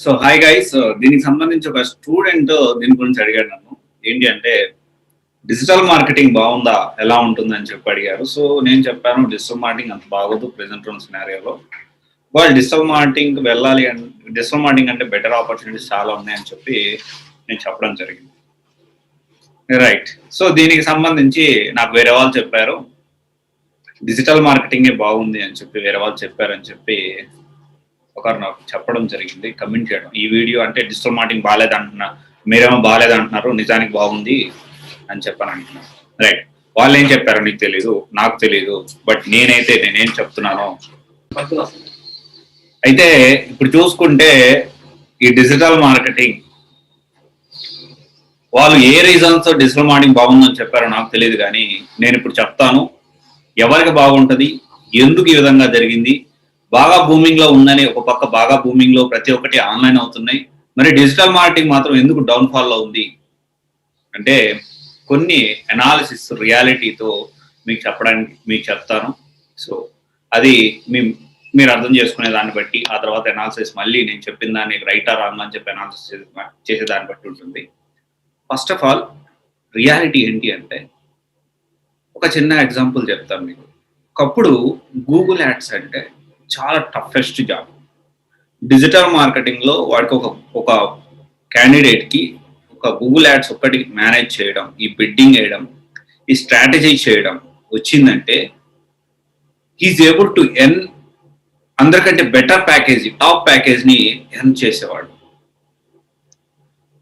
So hi guys, దీనికి సంబంధించి ఒక స్టూడెంట్ దీని గురించి అడిగాడు నన్ను. ఏంటి అంటే డిజిటల్ మార్కెటింగ్ బాగుందా, ఎలా ఉంటుంది అని చెప్పి అడిగారు. సో నేను చెప్పాను డిజిటల్ మార్కెటింగ్ అంత బాగోదు ప్రెసెంట్ ఉన్న సినారియోలో. వాళ్ళు డిజిటల్ మార్కెటింగ్ వెళ్ళాలి అంటే డిజిటల్ మార్కెటింగ్ అంటే బెటర్ ఆపర్చునిటీస్ చాలా ఉన్నాయని చెప్పి నేను చెప్పడం జరిగింది. రైట్. సో దీనికి సంబంధించి నాకు వేరే వాళ్ళు చెప్పారు డిజిటల్ మార్కెటింగే బాగుంది అని చెప్పి, వేరే వాళ్ళు చెప్పారని చెప్పి ఒకరు నాకు చెప్పడం జరిగింది, కమెంట్ చేయడం. ఈ వీడియో అంటే డిజిటల్ మార్కెటింగ్ బాగాలేదు అంటున్నా, మీరేమో బాగాలేదు అంటున్నారు, నిజానికి బాగుంది అని చెప్పని అంటున్నారు. రైట్. వాళ్ళు ఏం చెప్పారో నీకు తెలీదు, నాకు తెలీదు, బట్ నేనేం చెప్తున్నానో. అయితే ఇప్పుడు చూసుకుంటే ఈ డిజిటల్ మార్కెటింగ్ వాళ్ళు ఏ రీజన్స్ డిజిటల్ మార్కెటింగ్ బాగుందని చెప్పారో నాకు తెలియదు, కానీ నేను ఇప్పుడు చెప్తాను ఎవరికి బాగుంటుంది, ఎందుకు ఈ విధంగా జరిగింది. బాగా బూమింగ్ లో ఉందని ఒక పక్క, బాగా బూమింగ్ లో ప్రతి ఒక్కటి ఆన్లైన్ అవుతున్నాయి, మరి డిజిటల్ మార్కెటింగ్ మాత్రం ఎందుకు డౌన్ ఫాల్ లో ఉంది అంటే కొన్ని అనాలిసిస్ రియాలిటీతో మీకు చెప్తాను. సో అది మీరు అర్థం చేసుకునే దాన్ని బట్టి, ఆ తర్వాత అనాలిసిస్ మళ్ళీ నేను చెప్పిన దాన్ని రైట్ ఆర్ రాంగ్ అని చెప్పి అనాలిసిస్ చేసే దాన్ని బట్టి ఉంటుంది. ఫస్ట్ ఆఫ్ ఆల్ రియాలిటీ ఏంటి అంటే ఒక చిన్న ఎగ్జాంపుల్ చెప్తాను మీకు. ఒకప్పుడు గూగుల్ యాడ్స్ అంటే చాలా టఫెస్ట్ జాబ్. డిజిటల్ మార్కెటింగ్ లో వాడికి ఒక క్యాండిడేట్ కి ఒక గూగుల్ యాడ్స్ ఒక్కటి మేనేజ్ చేయడం, ఈ బిడ్డింగ్ వేయడం, ఈ స్ట్రాటజీ చేయడం వచ్చిందంటే హీఈస్ ఏబుల్ టు ఎర్న్ అందరికంటే బెటర్ ప్యాకేజ్, టాప్ ప్యాకేజ్ ని ఎర్న్ చేసేవాడు.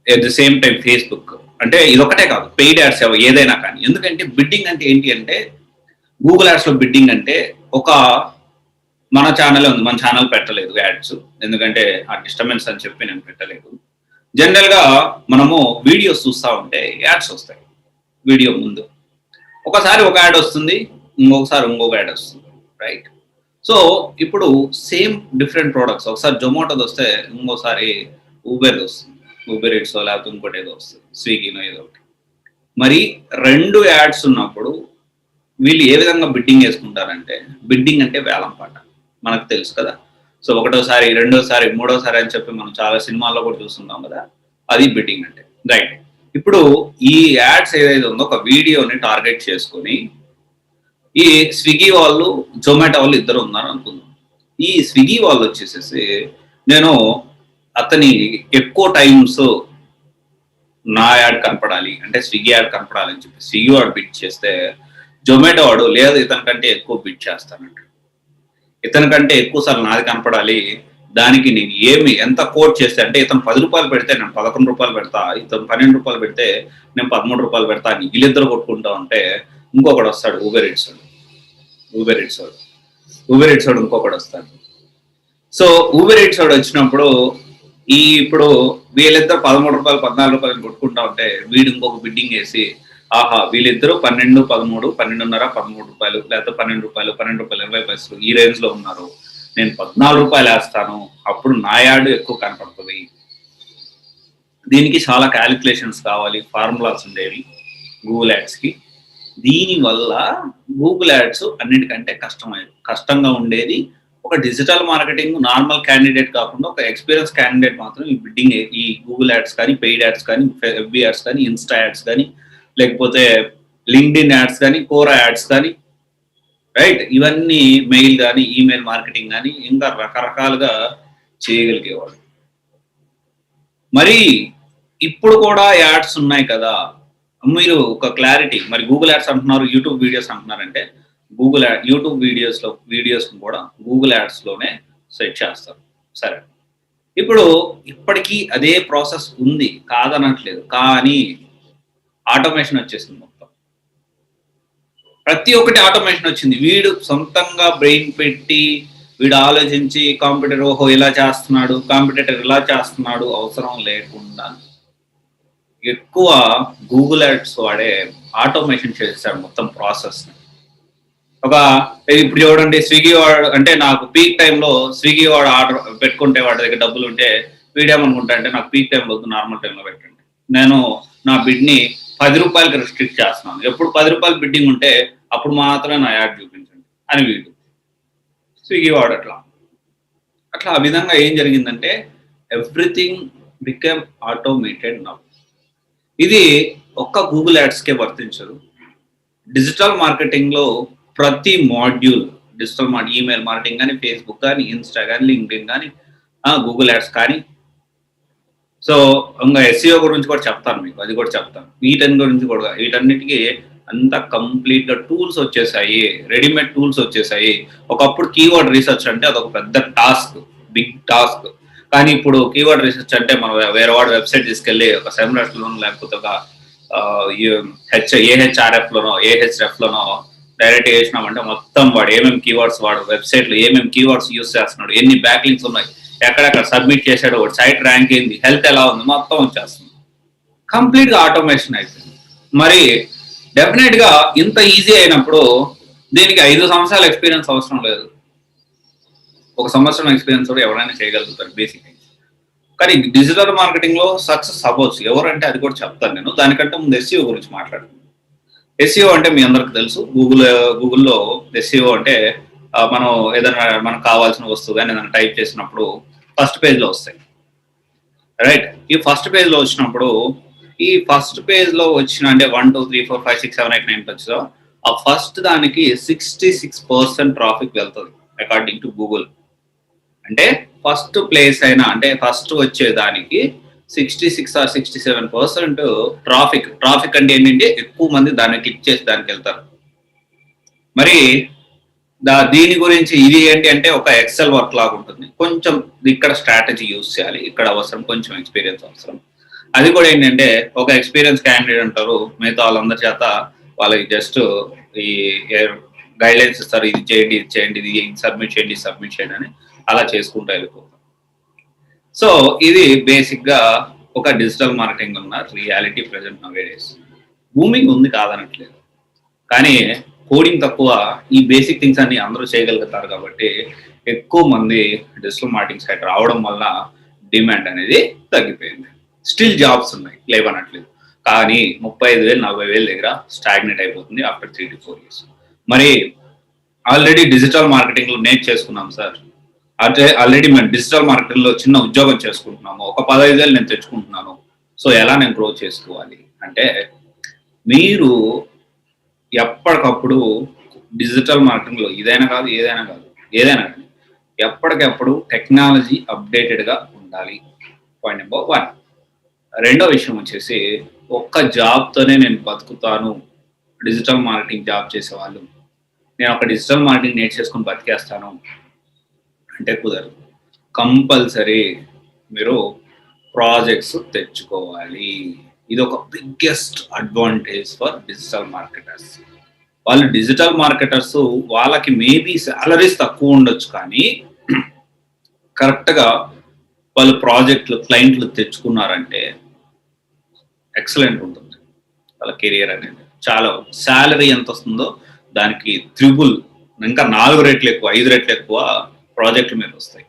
At the same time Facebook అంటే ఇదొకటే కాదు, పెయిడ్ యాడ్స్ ఏదైనా కానీ. ఎందుకంటే బిడ్డింగ్ అంటే ఏంటి అంటే గూగుల్ యాడ్స్ లో బిడ్డింగ్ అంటే ఒక మన ఛానల్ ఉంది, మన ఛానల్ పెట్టలేదు యాడ్స్, ఎందుకంటే ఆ డిస్టర్బెన్స్ అని చెప్పి నేను పెట్టలేదు. జనరల్ గా మనము వీడియోస్ చూస్తూ ఉంటే యాడ్స్ వస్తాయి వీడియో ముందు. ఒకసారి ఒక యాడ్ వస్తుంది, ఇంకొకసారి ఇంకొక యాడ్ వస్తుంది, రైట్. సో ఇప్పుడు సేమ్ డిఫరెంట్ ప్రోడక్ట్స్, ఒకసారి జొమాటోది వస్తే ఇంకోసారి ఊబర్ది వస్తుంది, ఊబర్ ఈట్స్ లేకపోతే ఇంకోటి ఏదో వస్తుంది, స్విగ్గీనో ఏదో ఒకటి. మరి రెండు యాడ్స్ ఉన్నప్పుడు వీళ్ళు ఏ విధంగా బిడ్డింగ్ వేసుకుంటారంటే, బిడ్డింగ్ అంటే వేలం పాట మనకు తెలుసు కదా. సో ఒకటోసారి, రెండోసారి, మూడోసారి అని చెప్పి మనం చాలా సినిమాల్లో కూడా చూస్తున్నాం కదా, అది బిడ్డింగ్ అంటే, రైట్. ఇప్పుడు ఈ యాడ్స్ ఏదైతే ఉందో ఒక వీడియోని టార్గెట్ చేసుకొని ఈ స్విగ్గీ వాళ్ళు, జొమాటో వాళ్ళు ఇద్దరు ఉన్నారు అనుకుందాం. ఈ స్విగ్గీ వాళ్ళు వచ్చేసేసి నేను అతని ఎక్కువ టైమ్స్ నా యాడ్ కనపడాలి అంటే స్విగ్గీ యాడ్ కనపడాలి అని చెప్పి స్విగ్గీ వాడు బిడ్ చేస్తే, జొమాటో వాడు లేదు ఇతనికంటే ఎక్కువ బిడ్ చేస్తానంట, ఇతనికంటే ఎక్కువ సార్లు నాది కనపడాలి, దానికి నేను ఎంత కోట్ చేస్తే అంటే ఇతను 10 రూపాయలు పెడితే నేను 11 రూపాయలు పెడతా, ఇతను 12 రూపాయలు పెడితే నేను 13 రూపాయలు పెడతా అని వీళ్ళిద్దరు కొట్టుకుంటా ఉంటే ఇంకొకడు వస్తాడు, ఊబర్ ఈట్స్ వాడు ఇంకొకడు వస్తాడు. సో ఊబర్ ఈట్స్ వాడు వచ్చినప్పుడు ఇప్పుడు వీళ్ళిద్దరు 13 రూపాయలు 14 రూపాయలు కొట్టుకుంటా ఉంటే వీడు ఇంకొక బిడ్డింగ్ వేసి, ఆహా వీళ్ళిద్దరు 12, 13, 12.5, 13 రూపాయలు లేకపోతే 12 రూపాయలు, 12 రూపాయలు 20 పైసలు ఈ రేంజ్ లో ఉన్నారు, నేను 14 రూపాయలు వేస్తాను, అప్పుడు నా యాడ్ ఎక్కువ కనపడుతుంది. దీనికి చాలా క్యాలిక్యులేషన్స్ కావాలి, ఫార్ములాస్ ఉండేవి గూగుల్ యాడ్స్ కి. దీనివల్ల గూగుల్ యాడ్స్ అన్నిటికంటే కష్టంగా ఉండేది. ఒక డిజిటల్ మార్కెటింగ్ నార్మల్ క్యాండిడేట్ కాకుండా ఒక ఎక్స్పీరియన్స్ క్యాండిడేట్ మాత్రం ఈ బిడ్డింగ్, ఈ గూగుల్ యాడ్స్ కానీ, పెయిడ్ యాడ్స్ కానీ, ఎఫ్బి యాడ్స్ కానీ, ఇన్స్టా యాడ్స్ కానీ, లేకపోతే లింక్డ్ఇన్ యాడ్స్ కానీ, కోరా యాడ్స్ కానీ, రైట్, ఇవన్నీ మెయిల్ కానీ, ఈమెయిల్ మార్కెటింగ్ కానీ ఇంకా రకరకాలుగా చేయగలిగేవాళ్ళు. మరి ఇప్పుడు కూడా యాడ్స్ ఉన్నాయి కదా, మీరు ఒక క్లారిటీ, మరి గూగుల్ యాడ్స్ అంటున్నారు, యూట్యూబ్ వీడియోస్ అంటున్నారంటే యూట్యూబ్ వీడియోస్ కూడా గూగుల్ యాడ్స్ లోనే సెట్ చేస్తారు. సరే, ఇప్పుడు ఇప్పటికీ అదే ప్రాసెస్ ఉంది కాదనట్లేదు, కానీ ఆటోమేషన్ వచ్చేసింది. మొత్తం ప్రతి ఒక్కటి ఆటోమేషన్ వచ్చింది. వీడు సొంతంగా బ్రెయిన్ పెట్టి వీడు ఆలోచించి కాంపిటేటర్ ఓహో ఇలా చేస్తున్నాడు, కాంపిటేటర్ ఇలా చేస్తున్నాడు అవసరం లేకుండా ఎక్కువ గూగుల్ యాడ్స్ వాడే ఆటోమేషన్ చేశాడు మొత్తం ప్రాసెస్. ఇప్పుడు చూడండి, స్విగ్గీ వాడు అంటే నాకు పీక్ టైంలో స్విగ్గీ వాడు ఆర్డర్ పెట్టుకుంటే వాడి దగ్గర డబ్బులు ఉంటే వీడేమనుకుంటా అంటే నాకు పీక్ టైంలో వద్దు, నార్మల్ టైంలో పెట్టండి, నేను నా బిడ్ని 10 రూపాయలకి రిస్ట్రిక్ట్ చేస్తున్నాను, ఎప్పుడు 10 రూపాయలు బిడ్డింగ్ ఉంటే అప్పుడు మాత్రమే నా యాడ్ చూపించండి అని వీడు స్విగ్గీ వాడు అట్లా ఆ విధంగా ఏం జరిగిందంటే ఎవ్రీథింగ్ బికమ్ ఆటోమేటెడ్ నౌ. ఇది ఒక్క గూగుల్ యాడ్స్కే వర్తించదు. డిజిటల్ మార్కెటింగ్లో ప్రతి మాడ్యూల్, ఈమెయిల్ మార్కెటింగ్ కానీ, ఫేస్బుక్ కానీ, ఇన్స్టా కానీ, లింక్డ్ఇన్ కానీ, గూగుల్ యాడ్స్ కానీ, సో ఇంకా ఎస్ఈఓ గురించి కూడా చెప్తాను మీకు, అది కూడా చెప్తాను. గురించి కూడా, వీటన్నిటికీ అంతా కంప్లీట్ గా టూల్స్ వచ్చేసాయి, రెడీమేడ్ టూల్స్ వచ్చేసాయి. ఒకప్పుడు కీవర్డ్ రీసెర్చ్ అంటే అదొక పెద్ద టాస్క్, బిగ్ టాస్క్. కానీ ఇప్పుడు కీవర్డ్ రీసెర్చ్ అంటే మనం వేరే వాడు వెబ్సైట్ తీసుకెళ్ళి ఒక సెమినార్ లోనో లేకపోతే ఒక ఏహెచ్ఆర్ఎఫ్ లోనో ఏహెచ్ఎఫ్ లోనో డైరెక్ట్ చేసినామంటే మొత్తం వాడు ఏమేమి కీవర్డ్స్, వాడు వెబ్సైట్ లో ఏమేమి కీవర్డ్స్ యూస్ చేస్తున్నాడు, ఎన్ని బ్యాక్ లింక్స్ ఉన్నాయి, ఎక్కడెక్కడ సబ్మిట్ చేశాడు, వాడు సైట్ ర్యాంక్ ఏంది, హెల్త్ ఎలా ఉంది, మొత్తం వచ్చేస్తుంది. కంప్లీట్ గా ఆటోమేషన్ అయిపోయింది. మరి డెఫినెట్ గా ఇంత ఈజీ అయినప్పుడు దీనికి 5 సంవత్సరాల ఎక్స్పీరియన్స్ అవసరం లేదు. 1 సంవత్సరం ఎక్స్పీరియన్స్ కూడా ఎవరైనా చేయగలుగుతారు బేసిక్. కానీ డిజిటల్ మార్కెటింగ్ లో సక్సెస్ అవ్వచ్చు. ఎవరంటే అది కూడా చెప్తాను నేను. దానికంటే ముందు ఎస్ఈఓ గురించి మాట్లాడుతున్నాను. ఎస్ఈఓ అంటే మీ అందరికి తెలుసు. గూగుల్లో ఎస్ఈఓ అంటే మనం ఏదైనా మనకు కావాల్సిన వస్తువు కానీ ఏదైనా టైప్ చేసినప్పుడు ఫస్ట్ పేజ్ లో వస్తాయి, రైట్? ఈ ఫస్ట్ పేజ్ లో వచ్చినప్పుడు, ఈ ఫస్ట్ పేజ్ లో వచ్చిన అంటే 1 2 3 4 5 6 7 8 9 వచ్చో ఆ ఫస్ట్ దానికి 66% ట్రాఫిక్ వెళ్తుంది అకార్డింగ్ టు గూగుల్. అంటే ఫస్ట్ ప్లేస్ అయినా అంటే ఫస్ట్ వచ్చే దానికి 66 or 67% ట్రాఫిక్ అంటే ఏంటంటే ఎక్కువ మంది దాన్ని క్లిక్ చేసి దానికి వెళ్తారు. మరి దీని గురించి ఇది ఏంటి అంటే ఒక ఎక్సెల్ వర్క్ లాగా ఉంటుంది. కొంచెం ఇక్కడ స్ట్రాటజీ యూజ్ చేయాలి, ఇక్కడ అవసరం, కొంచెం ఎక్స్పీరియన్స్ అవసరం. అది కూడా ఏంటంటే ఒక ఎక్స్పీరియన్స్ క్యాండిడేట్ ఉంటారు, మిగతా వాళ్ళందరి చేత వాళ్ళకి జస్ట్ ఈ గైడ్లైన్స్ ఇస్తారు, ఇది చేయండి, ఇది చేయండి, ఇది సబ్మిట్ చేయండి అని అలా చేసుకుంటూ వెళ్ళిపోతాం. సో ఇది బేసిక్ గా ఒక డిజిటల్ మార్కెటింగ్ ఉన్న రియాలిటీ ప్రెజెంట్ నవేడేస్. బూమింగ్ ఉంది కాదనట్లేదు, కానీ కోడింగ్ తక్కువ. ఈ బేసిక్ థింగ్స్ అన్ని అందరూ చేయగలుగుతారు కాబట్టి ఎక్కువ మంది డిజిటల్ మార్కెటింగ్ సైడ్ రావడం వల్ల డిమాండ్ అనేది తగ్గిపోయింది. స్టిల్ జాబ్స్ ఉన్నాయి, లేవనట్లేదు. కానీ 35,000 40,000 దగ్గర స్టాగ్నేట్ అయిపోతుంది ఆఫ్టర్ 3 to 4 years. మరి ఆల్రెడీ డిజిటల్ మార్కెటింగ్ లో నేర్చేసుకున్నాం సార్, అంటే ఆల్రెడీ మేము డిజిటల్ మార్కెటింగ్ లో చిన్న ఉద్యోగం చేసుకుంటున్నాము, ఒక 15,000 నేను తెచ్చుకుంటున్నాను, సో ఎలా నేను గ్రో చేసుకోవాలి అంటే, మీరు ఎప్పటికప్పుడు డిజిటల్ మార్కెటింగ్ లో ఏదైనా కానీ ఎప్పటికప్పుడు టెక్నాలజీ అప్డేటెడ్ గా ఉండాలి. Point number 1. రెండో విషయం వచ్చేసి, ఒక్క జాబ్తోనే నేను బతుకుతాను, డిజిటల్ మార్కెటింగ్ జాబ్ చేసేవాళ్ళు నేను ఒక డిజిటల్ మార్కెటింగ్ నేర్చేసుకుని బతికేస్తాను అంటే కుదరదు. కంపల్సరీ మీరు ప్రాజెక్ట్స్ తెచ్చుకోవాలి. ఇది ఒక biggest advantage for digital marketers. వాళ్ళు డిజిటల్ మార్కెటర్స్, వాళ్ళకి మేబీ సాలరీస్ తక్కువ ఉండొచ్చు, కానీ కరెక్ట్గా వాళ్ళు ప్రాజెక్టులు, క్లయింట్లు తెచ్చుకున్నారంటే ఎక్సలెంట్ ఉంటుంది వాళ్ళ కెరియర్ అనేది. చాలా శాలరీ ఎంత వస్తుందో దానికి త్రిబుల్, ఇంకా 4 రెట్లు ఎక్కువ, 5 రెట్లు ఎక్కువ ప్రాజెక్టులు మీద వస్తాయి.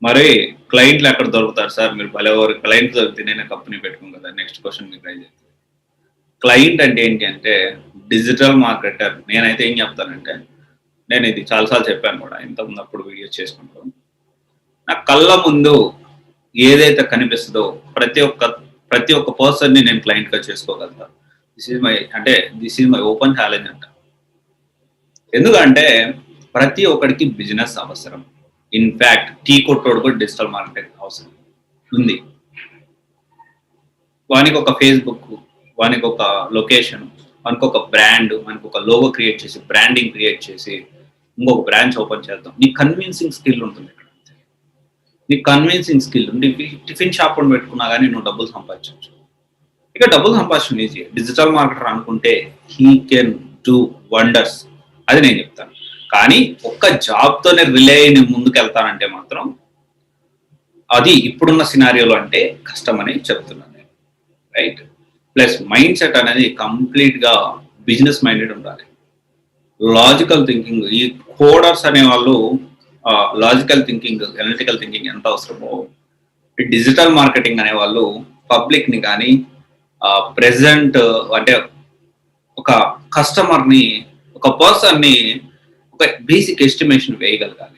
మరి క్లయింట్లు ఎక్కడ దొరుకుతారు సార్? మీరు భలేవారు, క్లయింట్ దొరికితే నేను కంపెనీ పెట్టుకోం కదా. నెక్స్ట్ క్వశ్చన్ మీకు రైజ్ అవుతుంది. క్లయింట్ అంటే ఏంటి అంటే డిజిటల్ మార్కెటర్. నేనైతే ఏం చెప్తానంటే, నేను ఇది చాలాసార్లు చెప్పాను కూడా, ఇంతకుముందు అప్పుడు వీడియో చేసుకుంటాను. నా కళ్ళ ముందు ఏదైతే కనిపిస్తుందో ప్రతి ఒక్క పర్సన్ని నేను క్లయింట్గా చేసుకోగలుగుతాను. This is my open challenge అంట. ఎందుకంటే ప్రతి ఒక్కడికి బిజినెస్ అవసరం. ఇన్ఫ్యాక్ట్ టీ కొట్టోడు కూడా డిజిటల్ మార్కెటింగ్ అవసరం ఉంది. వానికి ఒక ఫేస్బుక్, వానికి ఒక లొకేషన్, వానికి ఒక బ్రాండ్, మనకు ఒక లోగో క్రియేట్ చేసి, బ్రాండింగ్ క్రియేట్ చేసి ఇంకొక బ్రాంచ్ ఓపెన్ చేద్దాం. నీ కన్విన్సింగ్ స్కిల్ ఉంటుంది ఇక్కడ. నీ కన్విన్సింగ్ స్కిల్ ఉండి టిఫిన్ షాప్ అని పెట్టుకున్నా కానీ నువ్వు డబ్బులు సంపాదించవచ్చు. ఇక డబ్బులు సంపాదించడం ఈజీ. డిజిటల్ మార్కెటర్ అనుకుంటే హీ కెన్ డూ వండర్స్, అది నేను చెప్తాను. కానీ ఒక్క జాబ్తోనే రిలే అయి నేను ముందుకు వెళ్తానంటే మాత్రం అది ఇప్పుడున్న సినారియోలో అంటే కష్టం అని చెప్తున్నాను నేను, రైట్? ప్లస్ మైండ్ సెట్ అనేది కంప్లీట్గా బిజినెస్ మైండెడ్ ఉండాలి. లాజికల్ థింకింగ్, ఈ కోడర్స్ అనే వాళ్ళు లాజికల్ థింకింగ్, అనలిటికల్ థింకింగ్ ఎంత అవసరమో, ఈ డిజిటల్ మార్కెటింగ్ అనే వాళ్ళు పబ్లిక్ని కానీ ప్రెజెంట్ అంటే ఒక కస్టమర్ని, ఒక పర్సన్ని ఒక బేసిక్ ఎస్టిమేషన్ వేయగలగాలి.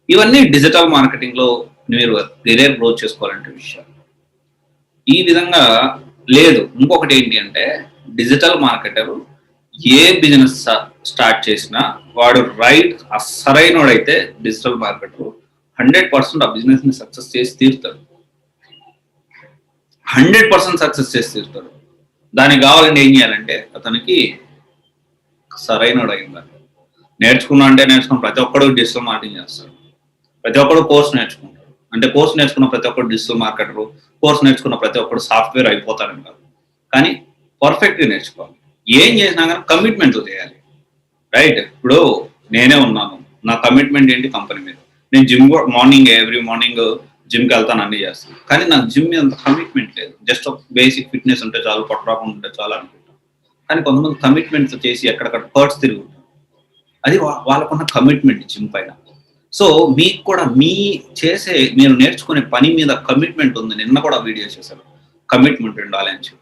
ఇవన్నీ డిజిటల్ మార్కెటింగ్లో మీరు కెరీర్ గ్రోత్ చేసుకోవాలంటే విషయాలు ఈ విధంగా లేదు. ఇంకొకటి ఏంటి అంటే డిజిటల్ మార్కెటర్ ఏ బిజినెస్ స్టార్ట్ చేసినా వాడు సరైనోడైతే డిజిటల్ మార్కెటర్ 100% ఆ బిజినెస్ ని సక్సెస్ చేసి తీరుతాడు. 100% సక్సెస్ చేసి తీరుతాడు. దానికి కావాలంటే ఏం చేయాలంటే అతనికి సరైనోడు అయింది. నేర్చుకున్న ప్రతి ఒక్కడు డిజిటల్ మార్కెటింగ్ చేస్తాడు. ప్రతి ఒక్కడు కోర్స్ నేర్చుకుంటాడు. అంటే కోర్స్ నేర్చుకున్న ప్రతి ఒక్కరు డిజిటల్ మార్కెటర్, కోర్స్ నేర్చుకున్న ప్రతి ఒక్కరు సాఫ్ట్వేర్ అయిపోతారని కాదు. కానీ పర్ఫెక్ట్గా నేర్చుకోవాలి. ఏం చేసినా కానీ కమిట్మెంట్తో చేయాలి. రైట్? ఇప్పుడు నేనే ఉన్నాను, నా కమిట్మెంట్ ఏంటి కంపెనీ మీద. నేను ఎవ్రీ మార్నింగ్ జిమ్కి వెళ్తాను, అన్ని చేస్తాను. కానీ నాకు జిమ్ మీద అంత కమిట్మెంట్ లేదు. జస్ట్ బేసిక్ ఫిట్నెస్ ఉంటే చాలు, పట్టురాకుండా ఉంటే చాలు అనుకుంటాను. కానీ కొంతమంది కమిట్మెంట్తో చేసి ఎక్కడక్కడ పర్ట్స్ తిరుగుతారు. అది వాళ్ళకున్న కమిట్మెంట్ జిమ్ పైన. సో మీకు కూడా మీరు నేర్చుకునే పని మీద కమిట్మెంట్ ఉంది. నిన్న కూడా వీడియో చేశారు, కమిట్మెంట్ ఉండాలి అని చెప్పి.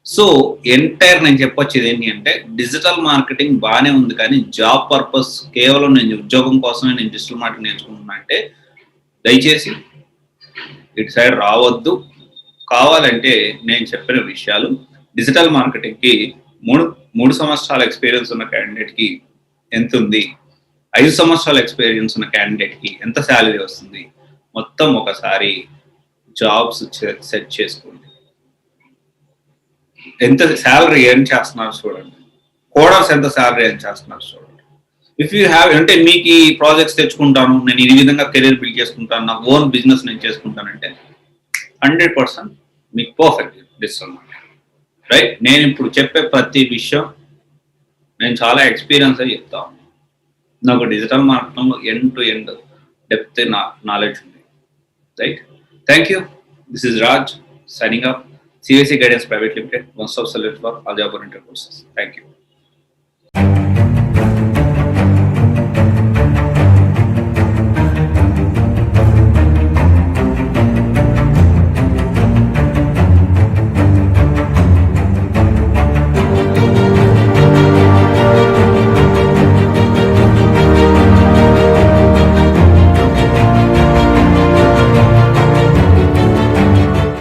సో నేను చెప్పొచ్చేది ఏంటి అంటే డిజిటల్ మార్కెటింగ్ బాగానే ఉంది, కానీ జాబ్ పర్పస్ కేవలం నేను ఉద్యోగం కోసమే నేను డిజిటల్ మార్కెటింగ్ నేర్చుకుంటున్నా అంటే దయచేసి ఇటు సైడ్ రావద్దు. కావాలంటే నేను చెప్పిన విషయాలు డిజిటల్ మార్కెటింగ్కి 3 సంవత్సరాల ఎక్స్పీరియన్స్ ఉన్న క్యాండిడేట్కి ఎంత ఉంది, 5 సంవత్సరాల ఎక్స్పీరియన్స్ ఉన్న క్యాండిడేట్కి ఎంత శాలరీ వస్తుంది, మొత్తం ఒకసారి జాబ్స్ సెట్ చేసుకోండి. ఎంత శాలరీ ఎర్న్ చేస్తున్నారు చూడండి, కోడర్స్ ఎంత శాలరీ ఎర్న్ చేస్తున్నారు చూడండి. ఇఫ్ యూ హ్యావ్ అంటే మీకు ఈ ప్రాజెక్ట్స్ తెచ్చుకుంటాను, నేను ఈ విధంగా కెరీర్ బిల్డ్ చేసుకుంటాను, నా ఓన్ బిజినెస్ నేను చేసుకుంటానంటే 100% మీకు పర్ఫెక్ట్ డిజిటల్ మార్కెటింగ్. రైట్? నేను ఇప్పుడు చెప్పే ప్రతి విషయం నేను చాలా ఎక్స్పీరియన్స్ అయి చెప్తాను. నాకు డిజిటల్ మార్కెటింగ్లో end to end depth knowledge ఉంది. Right? Thank you. This is Raj signing up. CVC Guidance Private Limited, one stop solution for all job oriented courses. Thank you.